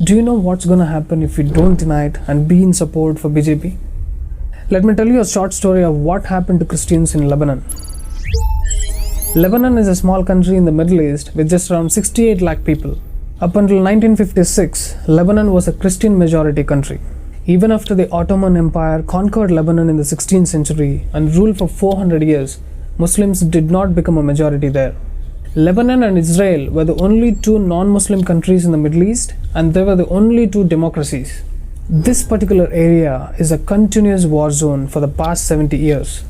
Do you know what's gonna happen if we don't deny it and be in support for BJP? Let me tell you a short story of what happened to Christians in Lebanon. Lebanon is a small country in the Middle East with just around 68 lakh people. Up until 1956, Lebanon was a Christian majority country. Even after the Ottoman Empire conquered Lebanon in the 16th century and ruled for 400 years, Muslims did not become a majority there. Lebanon and Israel were the only two non-Muslim countries in the Middle East, and they were the only two democracies. This particular area is a continuous war zone for the past 70 years.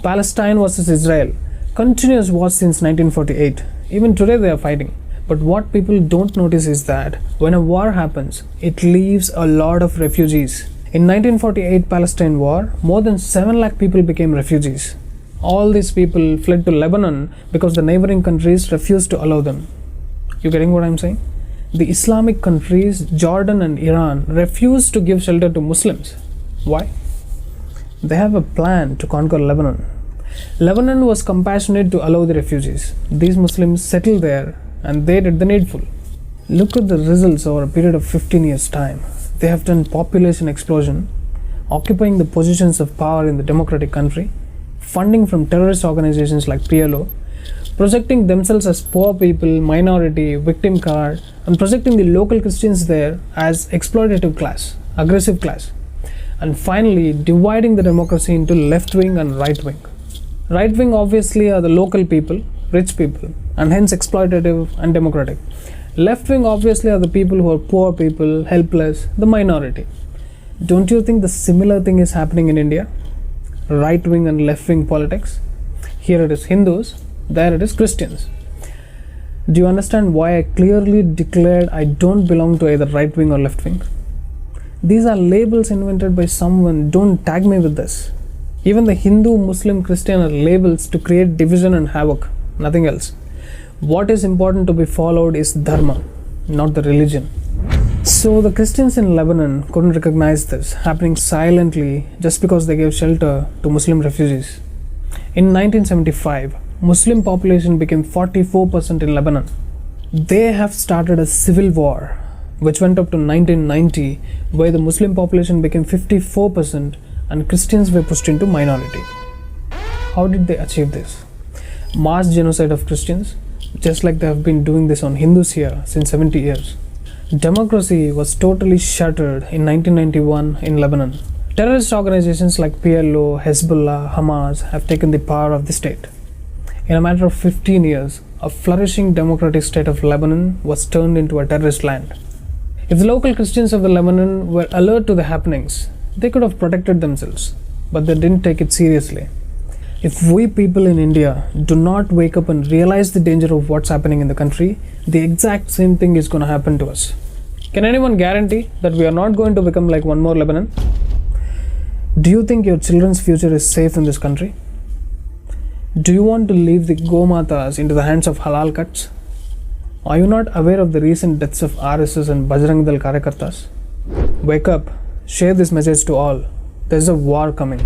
Palestine versus Israel, continuous war since 1948. Even today they are fighting. But what people don't notice is that when a war happens, it leaves a lot of refugees. In 1948 Palestine war, more than 7 lakh people became refugees. All these people fled to Lebanon because the neighboring countries refused to allow them. You getting what I'm saying? The Islamic countries, Jordan and Iran, refused to give shelter to Muslims. Why? They have a plan to conquer Lebanon. Lebanon was compassionate to allow the refugees. These Muslims settled there and they did the needful. Look at the results over a period of 15 years' time. They have done population explosion, occupying the positions of power in the democratic country, funding from terrorist organizations like PLO, projecting themselves as poor people, minority, victim card, and projecting the local Christians there as exploitative class, aggressive class, and finally dividing the democracy into left wing and right wing. Right wing obviously are the local people, rich people, and hence exploitative and democratic. Left wing obviously are the people who are poor people, helpless, the minority. Don't you think the similar thing is happening in India? Right wing and left wing politics. Here it is Hindus, there it is Christians. Do you understand why I clearly declared I don't belong to either right wing or left wing? These are labels invented by someone. Don't tag me with this. Even the Hindu, Muslim, Christian are labels to create division and havoc, nothing else. What is important to be followed is dharma, not the religion. So the Christians in Lebanon couldn't recognize this happening silently just because they gave shelter to Muslim refugees. In 1975, Muslim population became 44% in Lebanon. They have started a civil war which went up to 1990, where the Muslim population became 54% and Christians were pushed into minority. How did they achieve this? Mass genocide of Christians, just like they have been doing this on Hindus here since 70 years. Democracy was totally shattered in 1991 in Lebanon. Terrorist organizations like PLO, Hezbollah, Hamas have taken the power of the state. In a matter of 15 years, a flourishing democratic state of Lebanon was turned into a terrorist land. If the local Christians of the Lebanon were alert to the happenings, they could have protected themselves, but they didn't take it seriously. If we people in India do not wake up and realize the danger of what's happening in the country, the exact same thing is going to happen to us. Can anyone guarantee that we are not going to become like one more Lebanon? Do you think your children's future is safe in this country? Do you want to leave the Gomatas into the hands of halal cuts? Are you not aware of the recent deaths of RSS and Bajrang Dal Karyakartas? Wake up, share this message to all. There's a war coming.